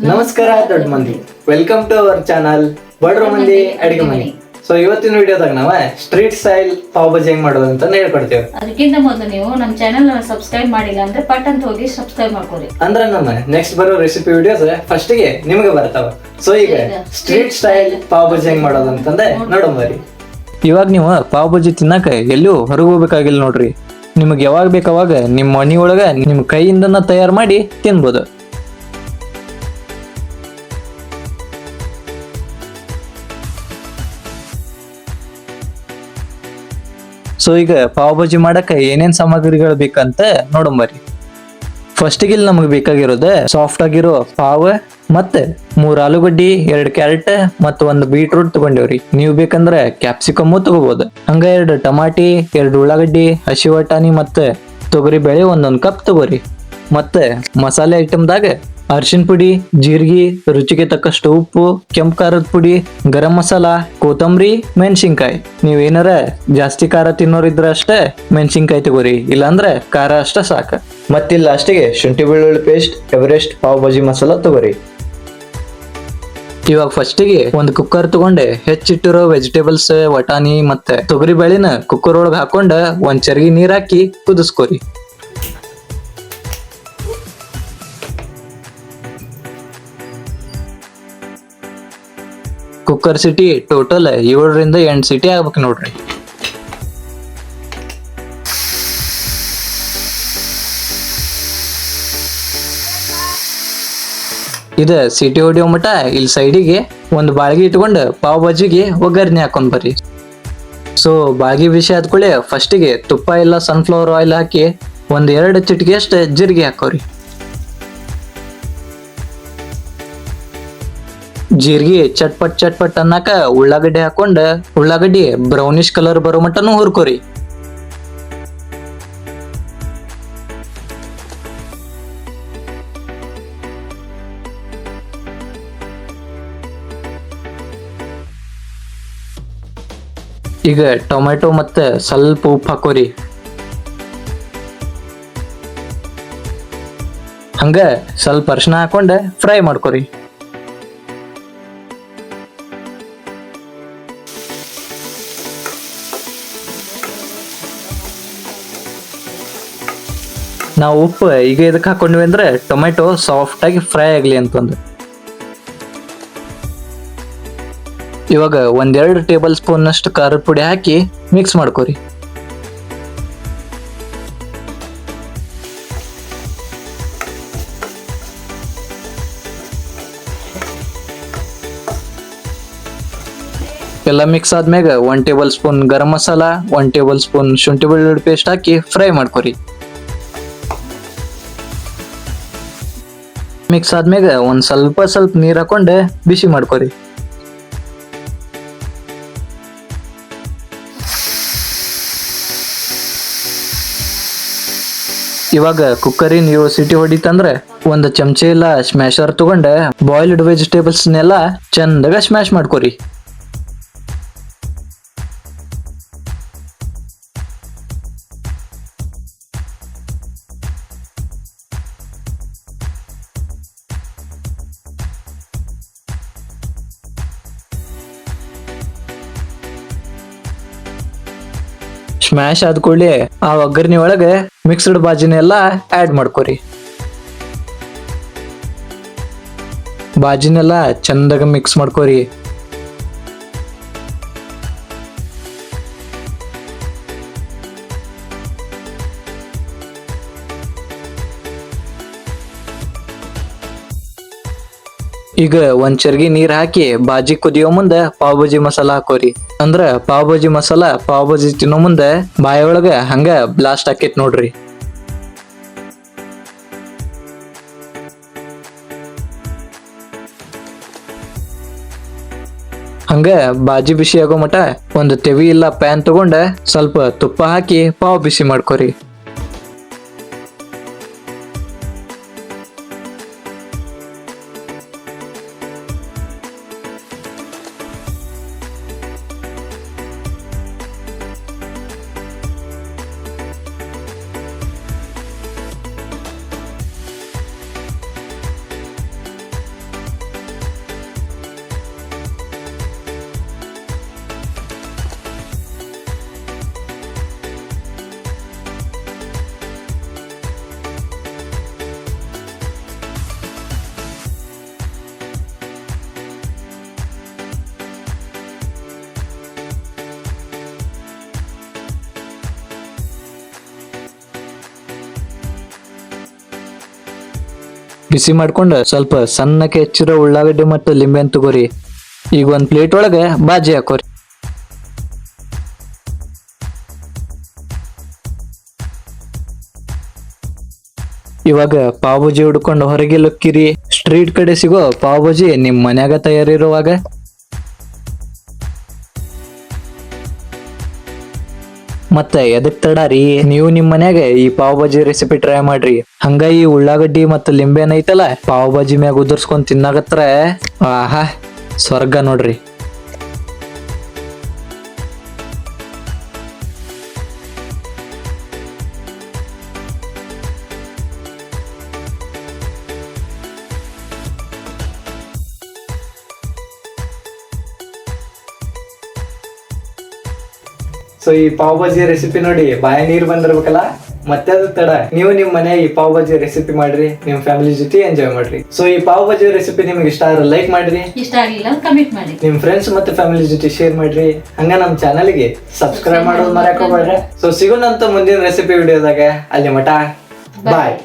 ನಮಸ್ಕಾರ ದೊಡ್ಡ ಮಂದಿ, ವೆಲ್ಕಮ್ ಟು ಅವರ್ ಚಾನಲ್ ಬಡ್ರ ಮಂದಿ ಅಡಿಗೆ ಮನೆ. ಸೊ ಇವತ್ತಿನ ವಿಡಿಯೋದಾಗ ನಾವ ಸ್ಟ್ರೀಟ್ ಸ್ಟೈಲ್ ಪಾವ್ ಭಾಜಿ ಹೆಂಗ್ ಮಾಡೋದು ಅಂತ ಹೇಳ್ಕೊಡ್ತೇವೆ. ಅದಕ್ಕಿಂತ ಮೊದಲು ನೀವು ನಮ್ಮ ಚಾನೆಲ್ ಸಬ್ಸ್ಕ್ರೈಬ್ ಮಾಡಿಲ್ಲ ಅಂದ್ರೆ ಪಟ್ ಅಂತ ಹೋಗಿ ಸಬ್ಸ್ಕ್ರೈಬ್ ಮಾಡ್ಕೊಳ್ಳಿ. ಅಂದ್ರೆ ನಮ್ಮ ನೆಕ್ಸ್ಟ್ ಬರೋ ರೆಸಿಪಿ ವಿಡಿಯೋಸ್ ಫಸ್ಟ್ ಗೆ ನಿಮಗೆ ಬರ್ತಾವ. ಸೊ ಈಗ ಸ್ಟ್ರೀಟ್ ಸ್ಟೈಲ್ ಪಾವ್ ಭಾಜಿ ಹೆಂಗ್ ಮಾಡೋದು ಅಂತಂದ್ರೆ ನೋಡೋಣ ಬರ್ರಿ. ಇವಾಗ ನೀವು ಪಾವ್ ಭಾಜಿ ತಿನ್ನಕ ಎಲ್ಲೂ ಹೊರಗೆ ಹೋಗ್ಬೇಕಾಗಿಲ್ಲ ನೋಡ್ರಿ. ನಿಮಗೆ ಯಾವಾಗ ಬೇಕಾವಾಗ ನಿಮ್ಮ ಮನಿ ಒಳಗ ನಿಮ್ ಕೈಯಿಂದನ ತಯಾರು ಮಾಡಿ ತಿನ್ಬೋದು. ಸೊ ಈಗ ಪಾವ್ ಭಾಜಿ ಮಾಡಕ್ಕೆ ಏನೇನ್ ಸಾಮಗ್ರಿಗಳು ಬೇಕಂತ ನೋಡಂಬರಿ. ಫಸ್ಟ್ ಗೆ ನಮಗೆ ಬೇಕಾಗಿರೋದು ಸಾಫ್ಟ್ ಆಗಿರೋ ಪಾವ್ ಮತ್ತೆ 3 ಆಲೂಗಡ್ಡಿ, 2 ಕ್ಯಾರೆಟ್ ಮತ್ತು 1 ಬೀಟ್ರೂಟ್ ತಗೊಂಡೇವ್ರಿ. ನೀವು ಬೇಕಂದ್ರೆ ಕ್ಯಾಪ್ಸಿಕಮ್ ತಗೋಬಹುದು. ಹಂಗ 2 ಟಮಾಟಿ, 2 ಉಳ್ಳಾಗಡ್ಡಿ, ಹಸಿ ವಟಾಣಿ ಮತ್ತೆ ತೊಗರಿ ಬೇಳೆ 1 ಕಪ್ ತಗೋರಿ. ಮತ್ತೆ ಮಸಾಲೆ ಐಟಮ್ದಾಗ ಅರಿಶಿನ ಪುಡಿ, ಜೀರಿಗೆ, ರುಚಿಗೆ ತಕ್ಕಷ್ಟು ಉಪ್ಪು, ಕೆಂಪು ಖಾರದ ಪುಡಿ, ಗರಂ ಮಸಾಲ, ಕೊತ್ತಂಬರಿ, ಮೆಣಸಿನ್ಕಾಯಿ. ನೀವೇನಾರ ಜಾಸ್ತಿ ಖಾರ ತಿನ್ನೋರಿದ್ರ ಅಷ್ಟೇ ಮೆಣಸಿನ್ಕಾಯಿ ತಗೋರಿ, ಇಲ್ಲಾಂದ್ರೆ ಖಾರ ಅಷ್ಟ ಸಾಕ. ಮತ್ತಿಲ್ಲ ಅಷ್ಟಿಗೆ ಶುಂಠಿ ಬೆಳ್ಳುಳ್ಳಿ ಪೇಸ್ಟ್, ಎವರೆಸ್ಟ್ ಪಾವ್ ಭಾಜಿ ಮಸಾಲ ತಗೋರಿ. ಇವಾಗ ಫಸ್ಟಿಗೆ ಒಂದು ಕುಕ್ಕರ್ ತಗೊಂಡೆ ಹೆಚ್ಚಿಟ್ಟಿರೋ ವೆಜಿಟೇಬಲ್ಸ್, ವಟಾಣಿ ಮತ್ತೆ ತೊಗರಿ ಬೇಳೆನ ಕುಕ್ಕರ್ ಒಳಗೆ ಹಾಕೊಂಡ ಒಂದ್ ಚರ್ಗಿ ನೀರ್ ಹಾಕಿ ಕುದಿಸ್ಕೋರಿ. ಕುಕ್ಕರ್ ಸಿಟಿ ಟೋಟಲ್ 7ರಿಂದ 8 ಸಿಟಿ ಆಗ್ಬೇಕು ನೋಡ್ರಿ. ಇದ ಸಿಟಿ ಹೊಡಿಯೋ ಮಟ ಇಲ್ಲಿ ಸೈಡಿಗೆ ಒಂದು ಬಾಳ್ಗಿ ಇಟ್ಕೊಂಡು ಪಾವ್ ಭಾಜಿಗೆ ಒಗ್ಗರಣೆ ಹಾಕೊಂಡ್ ಬರ್ರಿ. ಸೊ ಬಾಳ್ಗಿ ಬಿಸಿ ಆದ್ಕೊಳ್ಳಿ ಫಸ್ಟಿಗೆ ತುಪ್ಪ ಇಲ್ಲ ಸನ್ಫ್ಲವರ್ ಆಯಿಲ್ ಹಾಕಿ 1-2 ಚಿಟಿಕೆ ಅಷ್ಟು ಜೀರಿಗೆ ಹಾಕೋರಿ. ಜೀರಿಗೆ ಚಟ್ಪಟ್ ಅನ್ನಕ ಉಳ್ಳಾಗಡ್ಡಿ ಹಾಕೊಂಡ ಉಳ್ಳಾಗಡ್ಡಿ ಬ್ರೌನಿಶ್ ಕಲರ್ ಬರೋ ಮಟನು ಹುರ್ಕೋರಿ. ಈಗ ಟೊಮೆಟೊ ಮತ್ತೆ ಸ್ವಲ್ಪ ಉಪ್ಪು ಹಾಕೋರಿ. ಹಂಗ ಸ್ವಲ್ಪ ಅರಿಶಿನ ಹಾಕೊಂಡ ಫ್ರೈ ಮಾಡ್ಕೋರಿ. ನಾವು ಉಪ್ಪು ಈಗ ಇದಕ್ಕೆ ಹಾಕೊಂಡ್ವಿ ಅಂದ್ರೆ ಟೊಮೆಟೊ ಸಾಫ್ಟ್ ಆಗಿ ಫ್ರೈ ಆಗ್ಲಿ ಅಂತಂದು. ಇವಾಗ 1-2 ಟೇಬಲ್ ಸ್ಪೂನ್ ಅಷ್ಟು ಖಾರದ ಪುಡಿ ಹಾಕಿ ಮಿಕ್ಸ್ ಮಾಡ್ಕೋರಿ. ಎಲ್ಲ mix ಆದ್ಮ್ಯಾಗ 1 table spoon garam masala, 1 table spoon ಶುಂಠಿ ಬೆಳ್ಳುಳ್ಳಿ ಪೇಸ್ಟ್ ಹಾಕಿ ಫ್ರೈ ಮಾಡ್ಕೋರಿ. ಮಿಕ್ಸ್ ಆದ್ಮ್ಯಾಗ ಒಂದ್ ಸ್ವಲ್ಪ ನೀರ್ ಹಾಕೊಂಡೆ ಬಿಸಿ ಮಾಡ್ಕೋರಿ. ಇವಾಗ ಕುಕ್ಕರಿ ನೀವು ಸಿಟಿ ಹೊಡಿತಂದ್ರೆ 1 ಚಮಚೆ ಇಲ್ಲ ಸ್ಮ್ಯಾಶರ್ ತಗೊಂಡೆ ಬಾಯ್ಲ್ಡ್ ವೆಜಿಟೇಬಲ್ಸ್ನೆಲ್ಲ ಚಂದಾಗ ಸ್ಮ್ಯಾಶ್ ಮಾಡ್ಕೋರಿ. ಸ್ಮ್ಯಾಶ್ ಆದ ಕೂಡಲೇ ಆ ಒಗ್ಗರಣೆ ಒಳಗೆ ಮಿಕ್ಸ್ಡ್ ಭಾಜಿನೆಲ್ಲ ಆಡ್ ಮಾಡ್ಕೋರಿ. ಭಾಜಿನೆಲ್ಲ ಚಂದಾಗ ಮಿಕ್ಸ್ ಮಾಡ್ಕೋರಿ. ಈಗ 1 ಚರ್ಗಿ ನೀರ್ ಹಾಕಿ ಬಾಜಿ ಕುದಿಯೋ ಮುಂದೆ ಪಾವ್ ಭಾಜಿ ಮಸಾಲ ಹಾಕೋರಿ. ಅಂದ್ರ ಪಾವ್ ಭಾಜಿ ಮಸಾಲ ಪಾವ್ ಭಾಜಿ ತಿನ್ನೋ ಮುಂದೆ ಬಾಯೊಳಗ ಹಂಗ ಬ್ಲಾಸ್ಟ್ ಆಕೇತ್ ನೋಡ್ರಿ. ಹಂಗ ಬಾಜಿ ಬಿಸಿ ಆಗೋ ಮಟ ಒಂದು ತೆವಿ ಇಲ್ಲ ಪ್ಯಾನ್ ತಗೊಂಡ ಸ್ವಲ್ಪ ತುಪ್ಪ ಹಾಕಿ ಪಾವ್ ಬಿಸಿ ಮಾಡ್ಕೋರಿ. ಬಿಸಿ ಮಾಡ್ಕೊಂಡು ಸ್ವಲ್ಪ ಸಣ್ಣಕ್ಕೆ ಹೆಚ್ಚಿರೋ ಉಳ್ಳಾಗಡ್ಡಿ ಮತ್ತು ಲಿಂಬೆ ತಗೋರಿ. ಈಗ ಒಂದ್ ಪ್ಲೇಟ್ ಒಳಗೆ ಬಾಜಿ ಹಾಕೋರಿ. ಇವಾಗ ಪಾವ್ ಭಾಜಿ ಹುಡ್ಕೊಂಡು ಹೊರಗೆ ಲೊಕ್ಕಿರಿ. ಸ್ಟ್ರೀಟ್ ಕಡೆ ಸಿಗೋ ಪಾವ್ ಭಾಜಿ ನಿಮ್ ಮನ್ಯಾಗ ತಯಾರಿರುವಾಗ ಮತ್ತೆ ಎದಕ್ ತಡಾರಿ, ನೀವು ನಿಮ್ ಮನ್ಯಾಗ ಈ ಪಾವ್ ಭಾಜಿ ರೆಸಿಪಿ ಟ್ರೈ ಮಾಡ್ರಿ. ಹಂಗ ಈ ಉಳ್ಳಾಗಡ್ಡಿ ಮತ್ತು ಲಿಂಬೆನ ಐತಲ್ಲ ಪಾವ್ ಭಾಜಿ ಮ್ಯಾಗ ಉದುರ್ಸ್ಕೊಂಡ್ ತಿನ್ನಾಗತ್ರ ಆಹಾ ಸ್ವರ್ಗ ನೋಡ್ರಿ. ಸೊ ಈ ಪಾವ್ ಭಾಜಿ ರೆಸಿಪಿ ನೋಡಿ ಬಾಯ ನೀರ್ ಬಂದಿರ್ಬೇಕಲ್ಲ, ಮತ್ತೆ ಅದು ತಡ ನೀವು ನಿಮ್ ಮನೆ ಈ ಪಾವ್ ಭಾಜಿ ರೆಸಿಪಿ ಮಾಡ್ರಿ, ನಿಮ್ ಫ್ಯಾಮಿಲಿ ಜೊತೆ ಎಂಜಾಯ್ ಮಾಡ್ರಿ. ಸೊ ಈ ಪಾವ್ ಭಾಜಿ ರೆಸಿಪಿ ನಿಮ್ಗೆ ಇಷ್ಟ ಆದ್ರೆ ಲೈಕ್ ಮಾಡ್ರಿ, ಇಷ್ಟ ಆಗಿಲ್ಲ ಕಮೆಂಟ್ ಮಾಡಿ, ನಿಮ್ ಫ್ರೆಂಡ್ಸ್ ಮತ್ತೆ ಫ್ಯಾಮಿಲಿ ಜೊತೆ ಶೇರ್ ಮಾಡ್ರಿ. ಹಂಗ ನಮ್ ಚಾನಲ್ಗೆ ಸಬ್ಸ್ಕ್ರೈಬ್ ಮಾಡೋದು ಮರ್ಯಾಕೋಬೇಡ್ರಿ. ಸೊ ಸಿಗೋಣಂತ ಮುಂದಿನ ರೆಸಿಪಿ ವಿಡಿಯೋದಾಗ. ಅಲ್ಲಿ ಮಟ ಬಾಯ್.